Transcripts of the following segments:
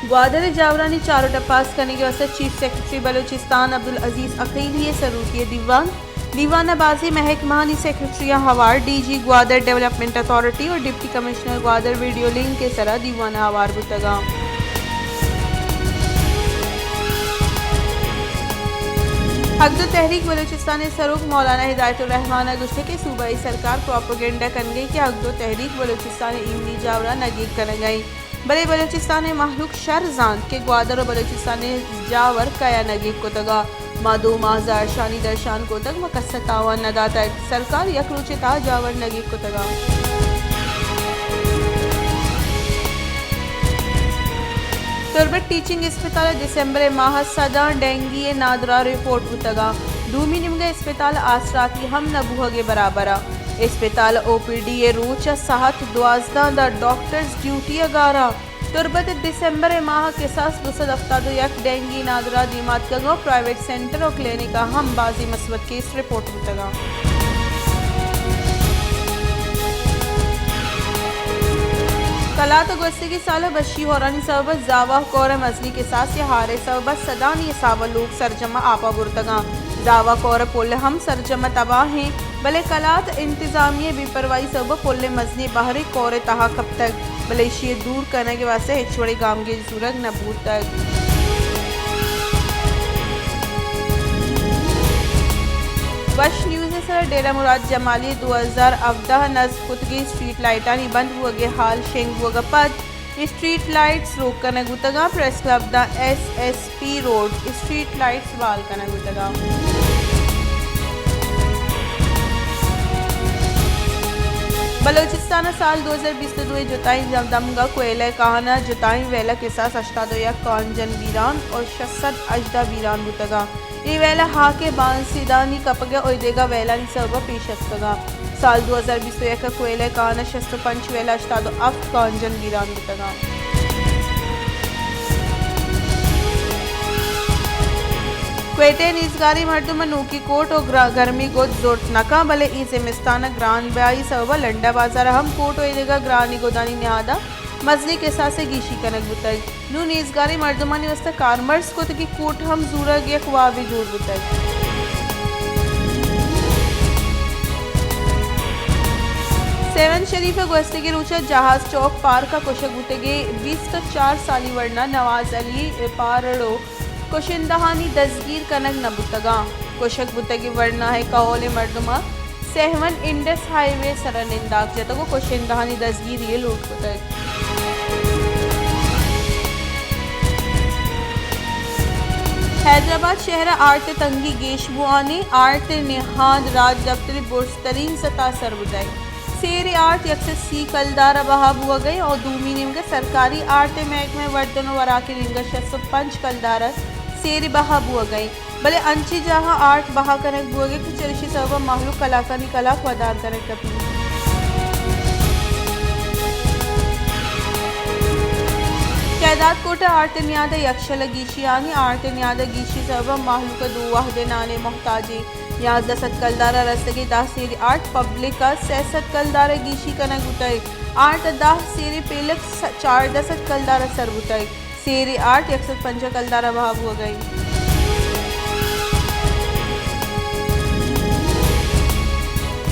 ग्वादर जावरानी चारों पास करने के वास्ते चीफ सेक्रेटरी बलूचिस्तान अब्दुल अजीज अकीलिए सरूर किए दीवानाबाजी महकमानी सेक्रेटरी हवार डीजी ग्वादर डेवलपमेंट अथॉरिटी और deputy commissioner Gwadar video link के सरा दीवाना हवार बुतगा हक़ तहरीक बलूचिस्तान सरूक मौलाना हिदायतुर रहमान गुस्से के सूबाई सरकार प्रोपोगेंडा कन गई कि हक़ तहरीक बलूचिस्तान इमनी जावरा नगीक कर गई बले बलूचिस्तान महलूक शरजान के ग्वादर और बलूचिस्तान जावर कया नगीक को तगा मादो माजार शानी दर्शान को तक मकसतावा नदाता सरकार यकरूचिता जावर नगीक को तगा तुरबट टीचिंग अस्पताल दिसंबर माह सदा डेंगी नादरा रिपोर्ट उतगा दूमी निमगा अस्पताल आसराती हम नबूहगे बराबरा अस्पताल ओपीडी रोच साहत 12 डॉक्टर्स ड्यूटी अगारा तुरबत दिसंबर माह के साथ 271 डेंगी नादरा दीमात का प्राइवेट सेंटर और क्लिनिक हम बाजी मसबत केस रिपोर्ट उतगा कलात गोस्ते की साल बशी होरानी सबब जावा कोर मजली के साथ हारे सबब सदानी सावा लोग सरजमा आपा बुरतगा जावा कोर पोल हम सरजमा तबाह हैं भले कलात इंतजामिया बेपरवाही सबब पोल मजली बाहरी कोरे तहा कब तक मलेशिया दूर करने के वास्ते हिचवड़ी गांव के सूरग नबूत तक वश न्यूज़ सर डेरा मुराद जमाली 2014 नज़ कुतगी स्ट्रीट लाइटानी बंद हुए हाल शेंग हुआ पद स्ट्रीट लाइट्स रोक करने गुतगा प्रेस क्लब द SSP रोड स्ट्रीट लाइट्स बाल करने गुतगा बलूचिस्तान साल 2022 जुताई दमगा कोयला कहाना जुताई वेला के साथ अश्तादोया कौनजन वीरान और शसद अजदा वीरान बुतगा ये वेला हाके बांसीदानी कपगा ओयदेगा वेला नी सब पेशतगा साल 2021 का कोयला कहाना शस्त्र पंच वेला अश्तादो अफ कौनजन वीरान बुतगा क्वेटे निजगारी मर्दुम नूकी कोट और गर्मी गोद जोर नका भले ई जिमिस्तान ग्रान ब्याई सब लंडा बाजार हम कोट होएगा ग्रानी गोदानी निहादा मजली के साथ से गीशी कनक बुतई नू निजगारी मर्दुमानी वस्ता कारमर्स को तकी कोट हम जूरा गे ख्वाबी जोड़ बुतई सेवन शरीफ गोस्ते के रूचा जहाज चौक पार का कोशक बुतेगे 20 का 4 साली वर्णा नवाज अली पारड़ो कोशिंदहानी दसगीर कनक नबुतगा कोशक बुतगी वर्णा है कहोले मर्दुमा सेहवन इंडस हाईवे सरन इंदाक जतगो कोशिंदहानी दसगीर ये लूट बुतग हैदराबाद शहर आर्त तंगी गेशबुआनी आर्त निहाद राज दफ्तरी बुर्स्तरीन सता सरबुदाई सेरे आर्त यक्स सी कलदारा बहाब हुआ गई और दूमी निमगा सरकारी आर्त महकमे वर्दन वरा के निमगा 605 कलदारा सेरे बहा बुआ गई भले अंची जहाँ आर्ट बहा कनक बुआ गई कि चरशी सब माहलू कलाकानी कला वदार कनक कपी कैदात कोटा आर्ट न्याद यक्षल गीशियानी आर्ट न्याद गीशी सब माहलू का दो वाहदे नाने मोहताजी याद दसत कलदारा रस्तगी दाह सेरी आर्ट पब्लिक का 66 कलदारा गीशी कनक उतई आर्ट दाह सेरी पेलक 4 दसत कलदारा सर उतई सेरी आर्ट 105 कलदारा भाग हो गई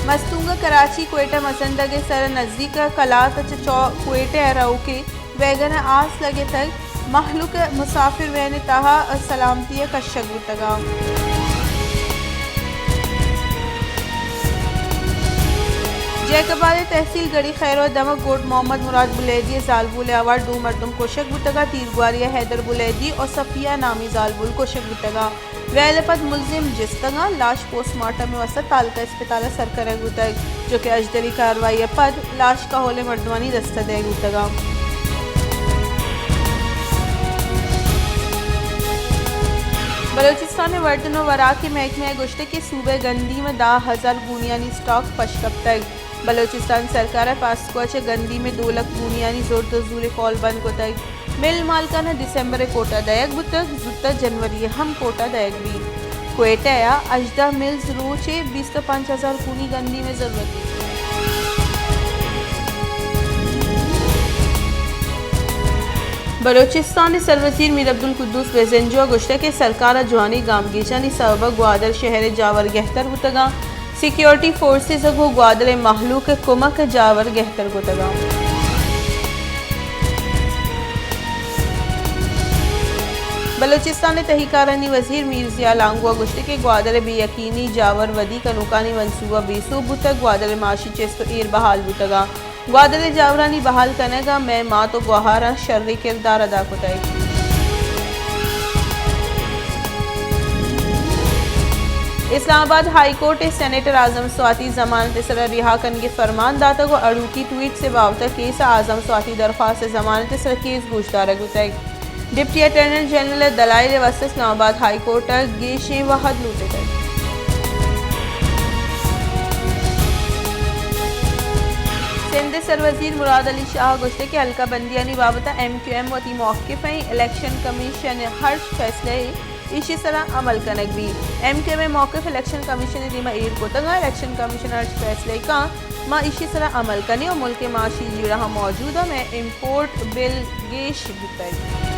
मस्तूंगा कराची कोयटा मसंदा के सर नज़दीक कलात कोयटे अराऊ के वैगन आस लगे तक महलुक मुसाफिर वैन तहा सलामती कशक तगा जैकबाद तहसील गड़ी खैर दमक गोट मोहम्मद मुराद बुलैदी जालबुल अवार्ड दो मर्दुम कोशक बुतगा तीरगुआरिया हैदर बुलैदी और सफ़िया नामी जालबुल कोशक बुतगा वैलपत मुलजिम जिस्तगा लाश पोस्टमार्टम में वसत तालका अस्पताल सरकर गुतग जो कि अजदरी कार्रवाई पद लाश का होले मर्दवानी दस्तदे गुतगा बलूचिस्तान वर्तन वरा के महकमे गुश्ते के सूबे गंदी में 10,000 बुनियानी स्टॉक पशकब तक बलूचिस्तान सरकार पास को गंदी में 2 लाख बुनियानी जोर तजूल कॉल बंद को तक मिल मालकाना दिसंबर कोटा दयक बुतक जुत्ता जनवरी हम कोटा दयक भी कोयटा या अजदा मिल्स रोचे 20,000 खूनी गंदी में जरूरत है। बलोचिस्तान सरवजीर मीर अब्दुल कुद्दूस बेजेंजो गुश्ता के सरकार जवानी गामगीजानी सबब ग्वादर शहर जावर गहतर गुतगा सिक्योरिटी फोर्सेस को ग्वादर महलूक कुमक जावर गहतर गुतगा बलोचिस्तान तहकीकानी वजीर मीर ज़िया लांगुआ गुश्ते के ग्वादर बेयकीनी जावर वदी का नुकानी मनसूबा बेसू बुतक ग्वादर माशी चेस्तो ईर बहाल बुतगा ग्वादर जावरानी बहाल कनेगा मैं माँ तो गुहारा शर्री किरदार अदा कुताई इस्लामाबाद हाई कोर्ट सेनेटर आजम स्वाति जमानत सर रिहा कन के फरमान दाता को अड़ू की ट्वीट से बावता केस आजम स्वाति दरख्वास्त जमानत सर केस गुजदार गुताई डिप्टी अटॉर्नी जनरल दलाइल वस्त इस्लामाबाद हाई कोर्ट गेशे वहद लूटे गए सिंध सरवजीर मुराद अली शाह गुश्ते के हल्का बंदियानी बाबता MQM वती मौक़िफ़ इलेक्शन कमीशन हर फैसले इसी तरह अमल कनक भी MQM मौक़िफ़ इलेक्शन कमीशन दिमा ईर को तंगा इलेक्शन कमीशन हर फैसले का माँ इसी तरह अमल करने और मुल्क के माशी जीड़ा मौजूदा में इम्पोर्ट बिल गेश बुताई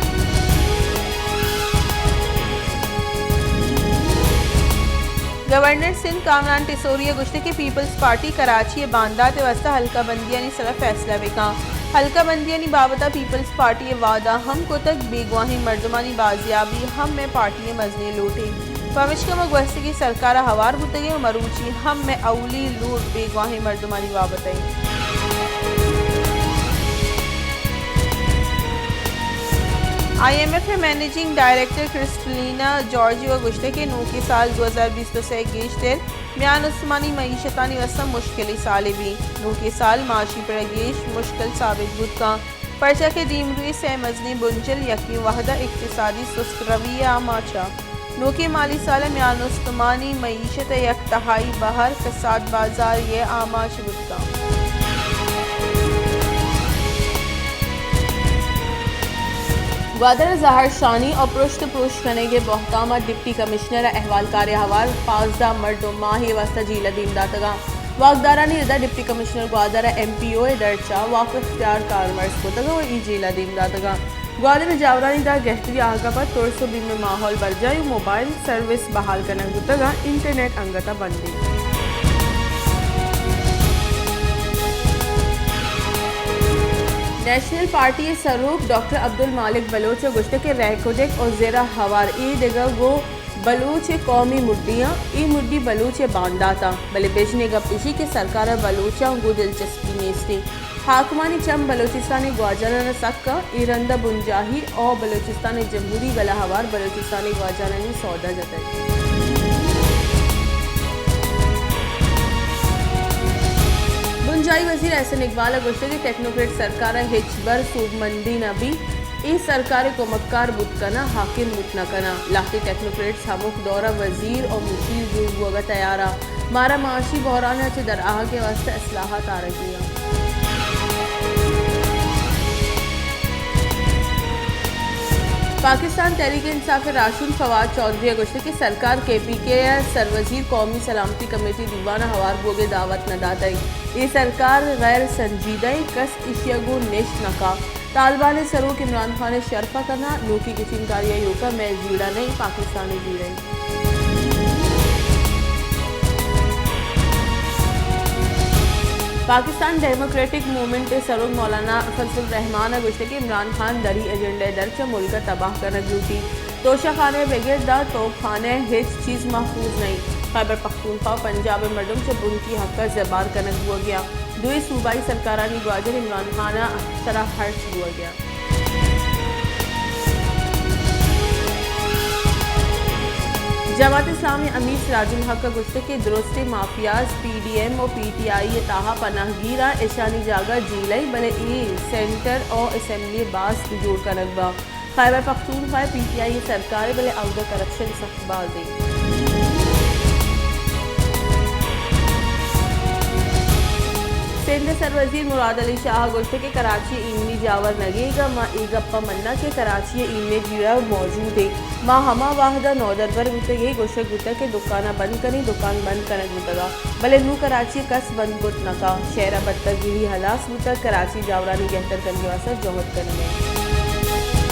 गवर्नर सिंध कामरान टिसोरिया गुश्ते की पीपल्स पार्टी कराची बांदा वस्ता हल्का बंदियानी सरा फैसला बेका हल्का बंदियानी बाबता पीपल्स पार्टी वादा हम को तक बेगवाही मर्दमानी बाजियाबी हम में पार्टी मजनी लूटे फमिश का मगवस्ती की सरकार हवार बुतगे मरूची हम में अवली लूट बेगवाही मर्दमानी बाबताई IMF managing director Kristalina Georgieva गुश्ते के नू के साल 2020 से गेशतर म्यान उस्मानी मईशतानी वसम मुश्किल साल भी नू के साल माशी पर गेश मुश्किल साबित बुद का पर्चा के दीमरुई से मजनी बुंजल यकी वहदा इक्तिसादी सुस्त रविया माचा नू के माली साल म्यान उस्मानी मईशत एक तहाई बहर फसाद बाजार ये आमाश बुद का ग्वादर जहर शानी और पृष्ठ पुरुष करने के बहकामा डिप्टी कमिश्नर अहवाल कार्यहवार 15 मर्द माह वस्ता जिला दीमदातगा वाकदारा ने रदा deputy commissioner Gwadar MPO Darcha वाक़ इख्तियार कारमर्स को तगा और जिला दीमदातगा ग्वादर जावरानी दा गहतरी आगा पर तोड़सो बीम में माहौल बरजाई मोबाइल सर्विस बहाल करने गुतगा इंटरनेट अंगता बंदी नेशनल पार्टी सरूप डॉक्टर अब्दुल मालिक बलोच गुश्ते के रैकोडेक और ज़ेरा हवार ई देगा वो बलूच कौमी मुड्डियाँ ई मुड्डी बलूच बांदा था बले बेचने का पिशी के सरकार बलूचा को दिलचस्पी नेस्ती हाकमानी चम बलोचिस्तानी ग्वाजाना सक्का ईरंदा बुंजाही और बलोचिस्तानी जमहूरी गला हवार बलोचिस्तानी ग्वाजाना सौदा जतई बुंजाई वजीर एहसन इकबाल गुश्ते की टेक्नोक्रेट सरकार हिचबर सूबमंदी नबी इस सरकार को मक्कार बुतकना हाकिम बुतनकना लाठी टेक्नोक्रेट्स हमुख दौरा वजीर और मुशीर जुआ तैयारा मारा माशी बहरान अच्छे दरआह के वास्ते असलाहत आ रही है पाकिस्तान तहरीक इंसाफ राशुल फवाद चौधरी गुश्ते की सरकार KPK सरवजीर कौमी सलामती कमेटी दीवाना हवार बोगे दावत न दातई ये सरकार गैर संजीदा कस इशियागो नेश नका तालिबान सरूक इमरान खान शरफा करना नोकी की चिंकारिया योका मैं जीड़ा नहीं पाकिस्तानी जी रही पाकिस्तान डेमोक्रेटिक मूवमेंट सरूक मौलाना फजल रहमान गुश्ते के इमरान खान दरी एजेंडे दर्च मुल्क तबाह कर ड्यूटी तोशा खाने बगैर दा तो खाने हिच चीज़ महफूज नहीं खैबर पख्तूनख्वा पंजाब मर्दम से बुनकी हक जबार कनक हुआ गया दुई सूबाई सरकारानी ग्वाजर इमरान खाना सरा हर्ष हुआ गया जमात इस्लामी अमीर सिराजुल हक का गुस्से के दुरुस्ती माफियाज PDM और PTI ताहा पनाहगीरा ईशानी जागा जीलाई बले ई सेंटर और असम्बली बास जोड़ का नकबा खैबर पख्तूनख्वा PTI सरकार बले आउट करप्शन सख्तबाजी सिंध सरवजीर मुराद अली शाह गुश्ते के कराची इनमी जावर नगेगा माँ ईगप्पा मन्ना के कराची इनमें जीरा मौजूद है माँ हमा वाहदा नौदरबर गुते ये गोशे गुता के दुकाना बंद करी दुकान बंद करने गुतगा भले नू कराची कस बंद गुत नका शहरा बदतर गिरी हलास गुता कराची जावरानी गहतर करने वास्ते जोहद करने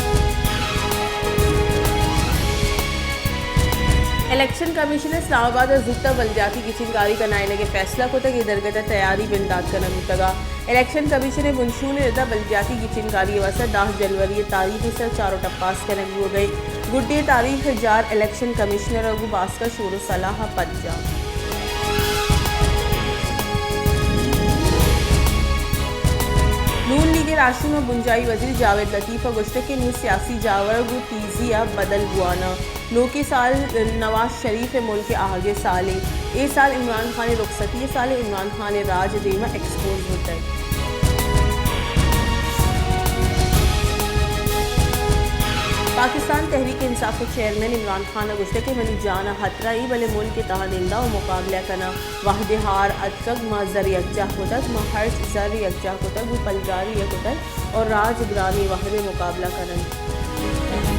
इलेक्शन कमीशन इस्लामाबाद और जुत्ता बलदियाती की चिंगारी का नायने के फैसला को तक इधर तैयारी बिंदाद का नमूतगा इलेक्शन कमीशन बुनशून रदा बलदियाती की चिंगारी वसा 10 जनवरी तारीख सर चारों टप्पास का नंग हो गई गुड्डे तारीख जार इलेक्शन कमिश्नर और गुबास का शोर सलाह पंजा नून लीग राशि में बुंजाई वजीर जावेद लतीफ़ गुश्त के न्यू सियासी जावर गु तीजिया बदल गुआना नो के साल नवाज शरीफ मुल्क के आगे साले ए साल इमरान खान रुखसती ये साल इमरान खान राज देमा एक्सपोज होता है। पाकिस्तान तहरीक इंसाफ के चेयरमैन इमरान खान गुश्त के मनी जाना खतरा ही भले मुल्क के तहानिंदा और मुकाबला करना वाहद हार अतक मजर यकजा कुतक महर्ज जर यकजा कुतक पलजारी कुतक और राजग्रानी वाहद मुकाबला करन।